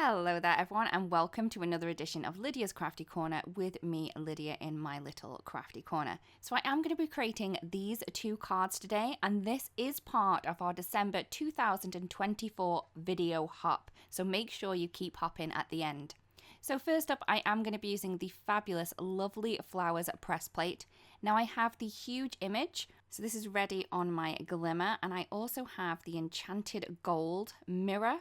Hello there everyone, and welcome to another edition of Lydia's Crafty Corner with me, Lydia, in my little crafty corner. So I am going to be creating these two cards today, and this is part of our December 2024 video hop, so make sure you keep hopping at the end. So first up, I am going to be using the fabulous Lovely Flowers press plate. Now I have the huge image, so this is ready on my glimmer, and I also have the Enchanted Gold mirror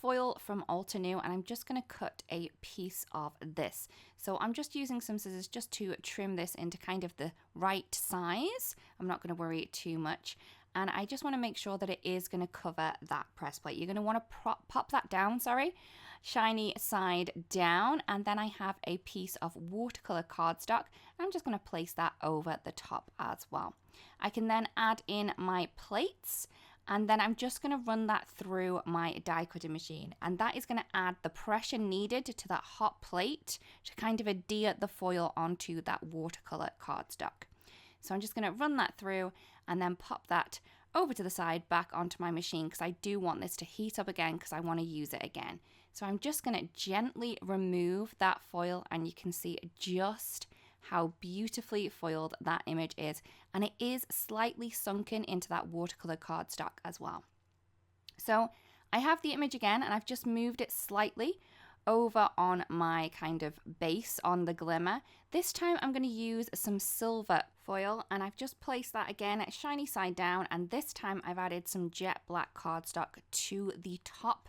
foil from Altenew, and I'm just going to cut a piece of this. So I'm just using some scissors just to trim this into kind of the right size. I'm not going to worry too much, and I just want to make sure that it is going to cover that press plate. You're going to want to pop that down, shiny side down, and then I have a piece of watercolor cardstock. I'm just going to place that over the top as well. I can then add in my plates, and then I'm just going to run that through my die cutting machine, and that is going to add the pressure needed to that hot plate to kind of adhere the foil onto that watercolor cardstock. So I'm just going to run that through and then pop that over to the side back onto my machine, because I do want this to heat up again because I want to use it again. So I'm just going to gently remove that foil, and you can see just how beautifully foiled that image is, and it is slightly sunken into that watercolor cardstock as well. So I have the image again, and I've just moved it slightly over on my kind of base on the glimmer. This time I'm going to use some silver foil, and I've just placed that again shiny side down, and this time I've added some jet black cardstock to the top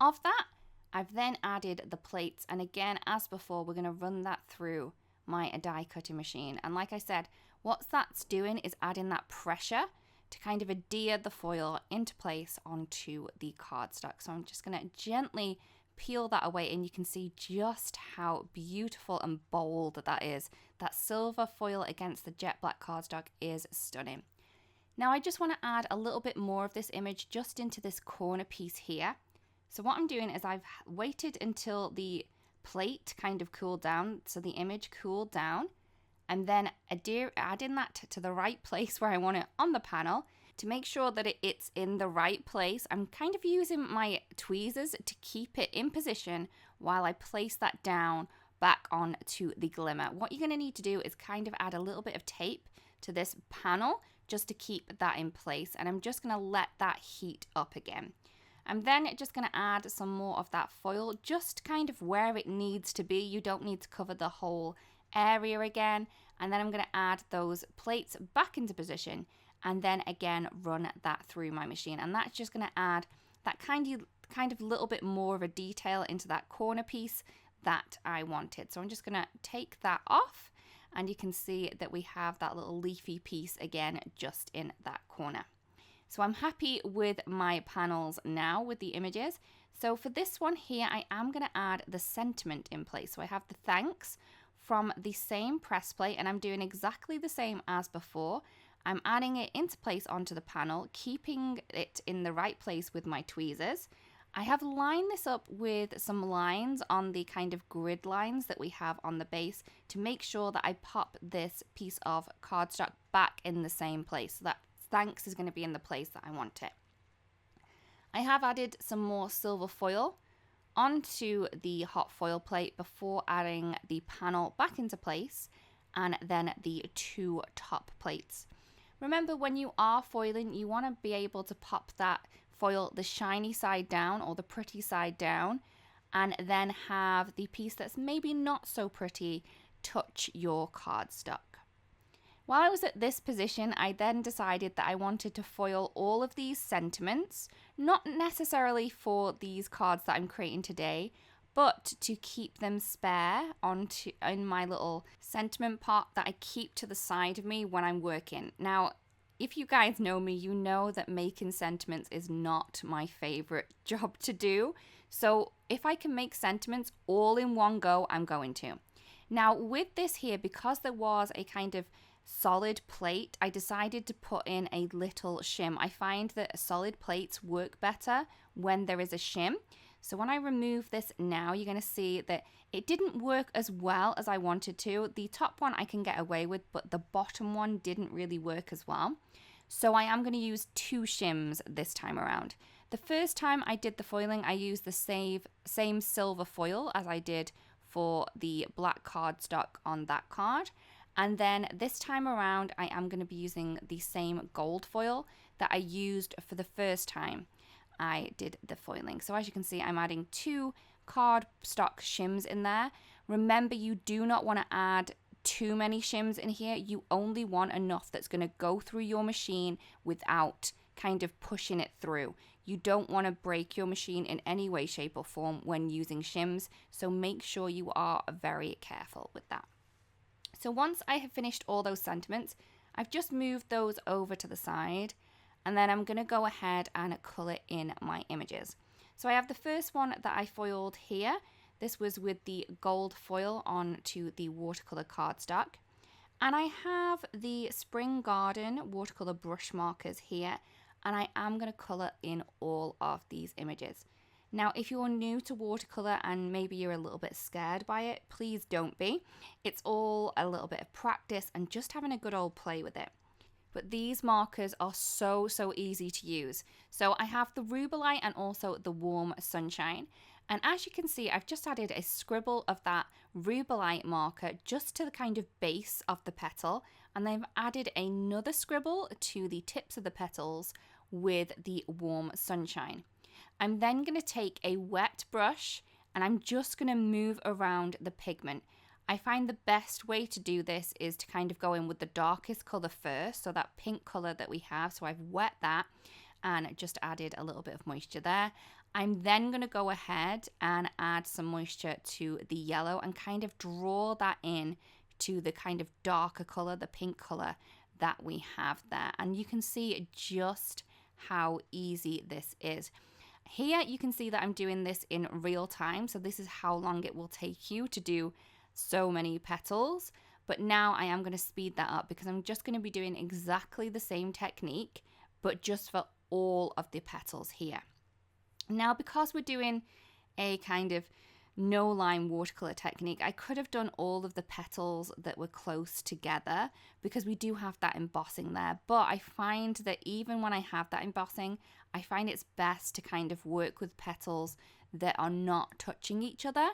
of that. I've then added the plates, and again, as before, we're going to run that through my die cutting machine. And like I said, what that's doing is adding that pressure to kind of adhere the foil into place onto the cardstock. So I'm just going to gently peel that away, and you can see just how beautiful and bold that is. That silver foil against the jet black cardstock is stunning. Now I just want to add a little bit more of this image just into this corner piece here. So what I'm doing is I've waited until the plate kind of cooled down, so the image cooled down, and then adding that to the right place where I want it on the panel to make sure that it's in the right place. I'm kind of using my tweezers to keep it in position while I place that down back onto the glimmer. What you're going to need to do is kind of add a little bit of tape to this panel just to keep that in place, and I'm just going to let that heat up again. I'm then just going to add some more of that foil just kind of where it needs to be. You don't need to cover the whole area again. And then I'm going to add those plates back into position, and then again run that through my machine. And that's just going to add that kind of little bit more of a detail into that corner piece that I wanted. So I'm just going to take that off, and you can see that we have that little leafy piece again just in that corner. So I'm happy with my panels now with the images. So for this one here, I am going to add the sentiment in place. So I have the thanks from the same press plate, and I'm doing exactly the same as before. I'm adding it into place onto the panel, keeping it in the right place with my tweezers. I have lined this up with some lines on the kind of grid lines that we have on the base to make sure that I pop this piece of cardstock back in the same place, so that thanks is going to be in the place that I want it. I have added some more silver foil onto the hot foil plate before adding the panel back into place, and then the two top plates. Remember, when you are foiling, you want to be able to pop that foil the shiny side down or the pretty side down, and then have the piece that's maybe not so pretty touch your cardstock. While I was at this position, I then decided that I wanted to foil all of these sentiments, not necessarily for these cards that I'm creating today, but to keep them spare in my little sentiment pot that I keep to the side of me when I'm working. Now, if you guys know me, you know that making sentiments is not my favorite job to do. So if I can make sentiments all in one go, I'm going to. Now with this here, because there was a kind of solid plate, I decided to put in a little shim. I find that solid plates work better when there is a shim. So when I remove this now, you're going to see that it didn't work as well as I wanted to. The top one I can get away with, but the bottom one didn't really work as well. So I am going to use two shims this time around. The first time I did the foiling, I used the same silver foil as I did for the black cardstock on that card. And then this time around, I am going to be using the same gold foil that I used for the first time I did the foiling. So as you can see, I'm adding 2 cardstock shims in there. Remember, you do not want to add too many shims in here. You only want enough that's going to go through your machine without kind of pushing it through. You don't want to break your machine in any way, shape or form when using shims. So make sure you are very careful with that. So once I have finished all those sentiments, I've just moved those over to the side, and then I'm going to go ahead and color in my images. So I have the first one that I foiled here. This was with the gold foil onto the watercolor cardstock. And I have the Spring Garden watercolor brush markers here, and I am going to color in all of these images. Now, if you're new to watercolor and maybe you're a little bit scared by it, please don't be. It's all a little bit of practice and just having a good old play with it. But these markers are so easy to use. So I have the Rubelite and also the Warm Sunshine. And as you can see, I've just added a scribble of that Rubelite marker just to the kind of base of the petal. And then I've added another scribble to the tips of the petals with the Warm Sunshine. I'm then going to take a wet brush and I'm just going to move around the pigment. I find the best way to do this is to kind of go in with the darkest color first, so that pink color that we have. So I've wet that and just added a little bit of moisture there. I'm then going to go ahead and add some moisture to the yellow and kind of draw that in to the kind of darker color, the pink color that we have there. And you can see just how easy this is. Here you can see that I'm doing this in real time, so this is how long it will take you to do so many petals. But now I am going to speed that up because I'm just going to be doing exactly the same technique, but just for all of the petals here. Now, because we're doing a kind of no line watercolor technique, I could have done all of the petals that were close together because we do have that embossing there. But I find that even when I have that embossing, I find it's best to kind of work with petals that are not touching each other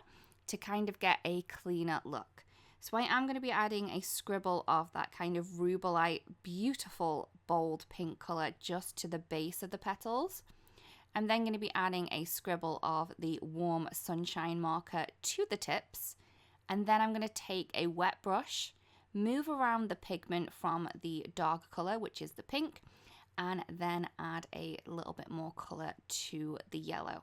to kind of get a cleaner look. So I am going to be adding a scribble of that kind of Rubelite, beautiful, bold pink color just to the base of the petals. I'm then going to be adding a scribble of the Warm Sunshine marker to the tips. And then I'm going to take a wet brush, move around the pigment from the dark color, which is the pink, and then add a little bit more color to the yellow.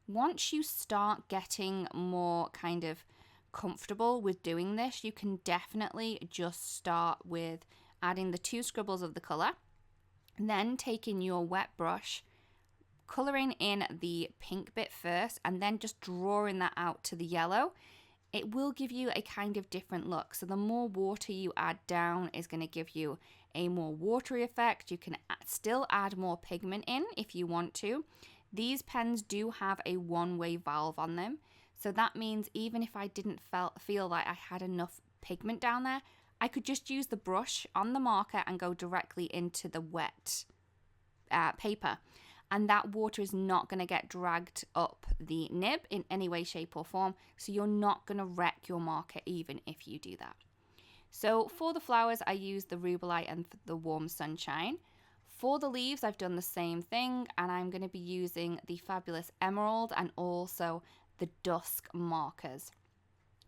Once you start getting more kind of comfortable with doing this, you can definitely just start with adding the 2 scribbles of the color, and then taking your wet brush, coloring in the pink bit first, and then just drawing that out to the yellow. It will give you a kind of different look. So the more water you add down is going to give you a more watery effect. You can still add more pigment in if you want to. These pens do have a one-way valve on them. So that means even if I didn't feel like I had enough pigment down there, I could just use the brush on the marker and go directly into the wet paper. And that water is not going to get dragged up the nib in any way, shape or form. So you're not going to wreck your marker even if you do that. So for the flowers, I used the Rubelite and the Warm Sunshine. For the leaves, I've done the same thing, and I'm going to be using the Fabulous Emerald and also the Dusk markers.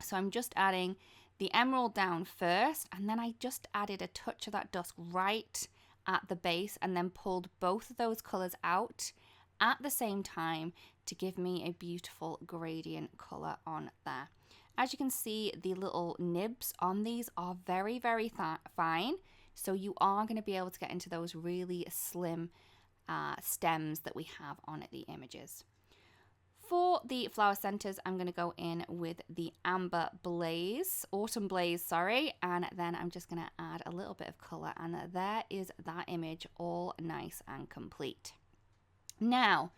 So I'm just adding the emerald down first, and then I just added a touch of that dusk right at the base and then pulled both of those colors out at the same time to give me a beautiful gradient color on there. As you can see, the little nibs on these are very fine, so you are going to be able to get into those really slim stems that we have on the images. For the flower centers, I'm going to go in with the Autumn Blaze, and then I'm just going to add a little bit of color, and there is that image all nice and complete. Now,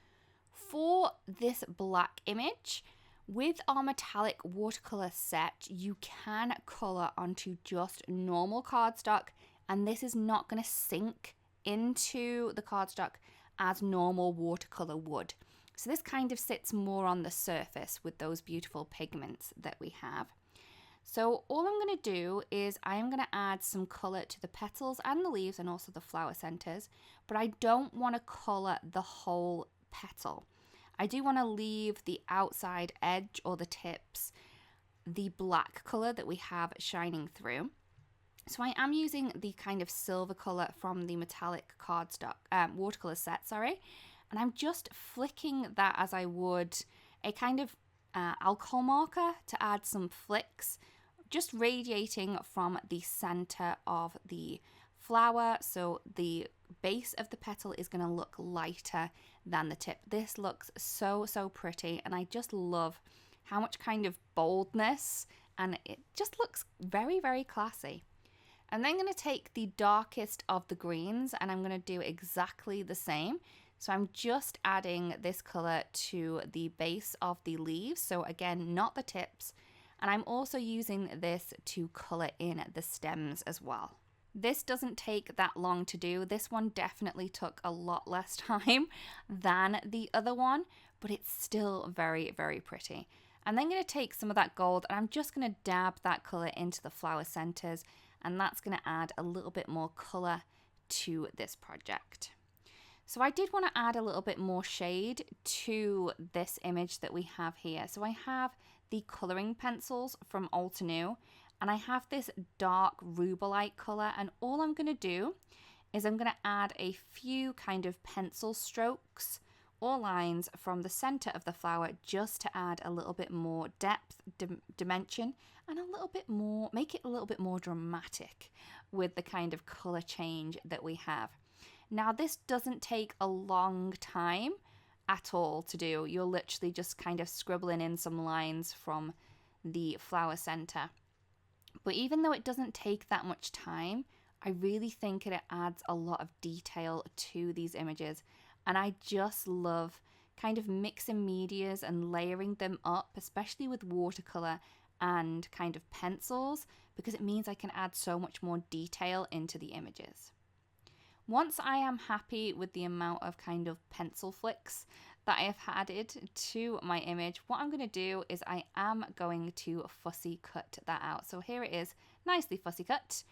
for this black image, with our metallic watercolor set, you can color onto just normal cardstock, and this is not going to sink into the cardstock as normal watercolor would. So this kind of sits more on the surface with those beautiful pigments that we have. So all I'm going to do is I am going to add some color to the petals and the leaves and also the flower centers, but I don't want to color the whole petal. I do want to leave the outside edge or the tips the black color that we have shining through. So I am using the kind of silver color from the metallic cardstock watercolor set, and I'm just flicking that as I would a kind of alcohol marker to add some flicks, just radiating from the center of the flower, so the base of the petal is going to look lighter than the tip. This looks so pretty, and I just love how much kind of boldness, and it just looks very classy. I'm then going to take the darkest of the greens and I'm going to do exactly the same. So I'm just adding this color to the base of the leaves, so again, not the tips, and I'm also using this to color in the stems as well. This doesn't take that long to do. This one definitely took a lot less time than the other one, but it's still very pretty. I'm then going to take some of that gold and I'm just going to dab that color into the flower centers, and that's going to add a little bit more color to this project. So I did want to add a little bit more shade to this image that we have here. So I have the coloring pencils from Altenew, and I have this dark rubellite color, and all I'm going to do is I'm going to add a few kind of pencil strokes or lines from the center of the flower just to add a little bit more depth, dimension, and a little bit more, make it a little bit more dramatic with the kind of color change that we have. Now this doesn't take a long time at all to do. You're literally just kind of scribbling in some lines from the flower center. But even though it doesn't take that much time, I really think it adds a lot of detail to these images. And I just love kind of mixing medias and layering them up, especially with watercolor and kind of pencils, because it means I can add so much more detail into the images. Once I am happy with the amount of kind of pencil flicks that I have added to my image, what I'm going to do is I am going to fussy cut that out. So here it is, nicely fussy cut.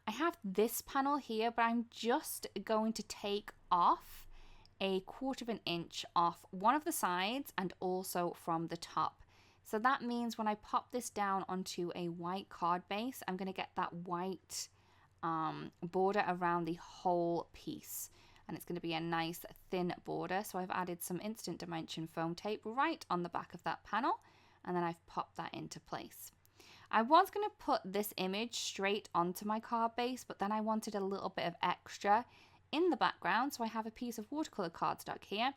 I have this panel here, but I'm just going to take off a 1/4 inch off one of the sides and also from the top. So that means when I pop this down onto a white card base, I'm going to get that white border around the whole piece, and it's going to be a nice thin border. So I've added some instant dimension foam tape right on the back of that panel, and then I've popped that into place. I was going to put this image straight onto my card base, but then I wanted a little bit of extra in the background, so I have a piece of watercolor cardstock here.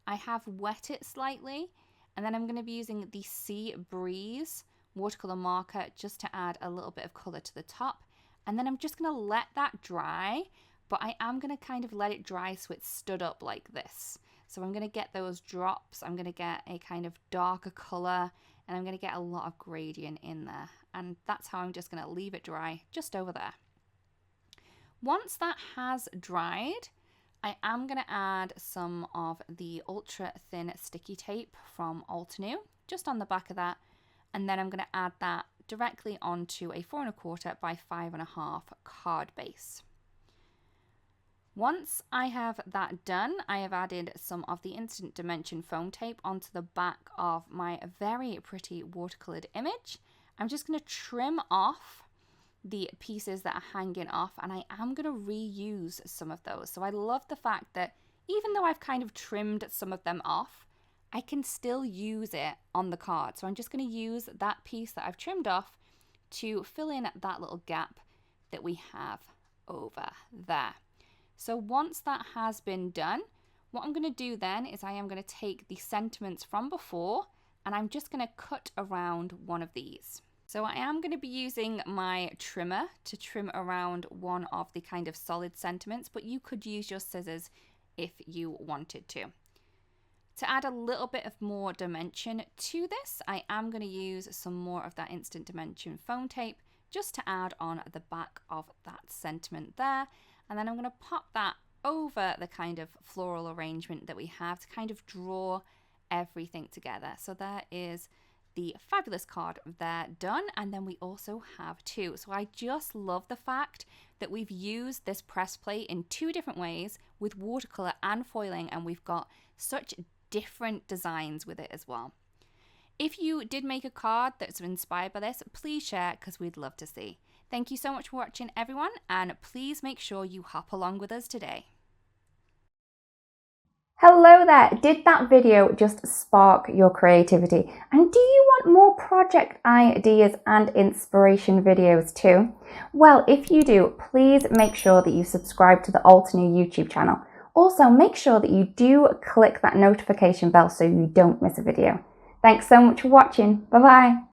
I have wet it slightly, and then I'm going to be using the Sea Breeze watercolor marker just to add a little bit of color to the top. And then I'm just going to let that dry, but I am going to kind of let it dry so it's stood up like this. So I'm going to get those drops, I'm going to get a kind of darker color, and I'm going to get a lot of gradient in there. And that's how I'm just going to leave it dry just over there. Once that has dried, I am going to add some of the ultra thin sticky tape from Altenew just on the back of that, and then I'm going to add that directly onto a 4 1/4 by 5 1/2 card base. Once I have that done, I have added some of the instant dimension foam tape onto the back of my very pretty watercolored image. I'm just going to trim off the pieces that are hanging off, and I am going to reuse some of those. So I love the fact that even though I've kind of trimmed some of them off, I can still use it on the card. So I'm just going to use that piece that I've trimmed off to fill in that little gap that we have over there. So once that has been done, what I'm going to do then is I am going to take the sentiments from before, and I'm just going to cut around one of these. So I am going to be using my trimmer to trim around one of the kind of solid sentiments, but you could use your scissors if you wanted to. To add a little bit of more dimension to this, I am going to use some more of that instant dimension foam tape just to add on the back of that sentiment there. And then I'm going to pop that over the kind of floral arrangement that we have to kind of draw everything together. So there is the fabulous card there done, and then we also have two. So I just love the fact that we've used this press plate in two different ways with watercolor and foiling, and we've got such different designs with it as well. If you did make a card that's inspired by this, please share because we'd love to see. Thank you so much for watching, everyone, and please make sure you hop along with us today. Hello there! Did that video just spark your creativity? And do you want more project ideas and inspiration videos too? Well, if you do, please make sure that you subscribe to the Altenew YouTube channel. Also, make sure that you do click that notification bell so you don't miss a video. Thanks so much for watching. Bye bye!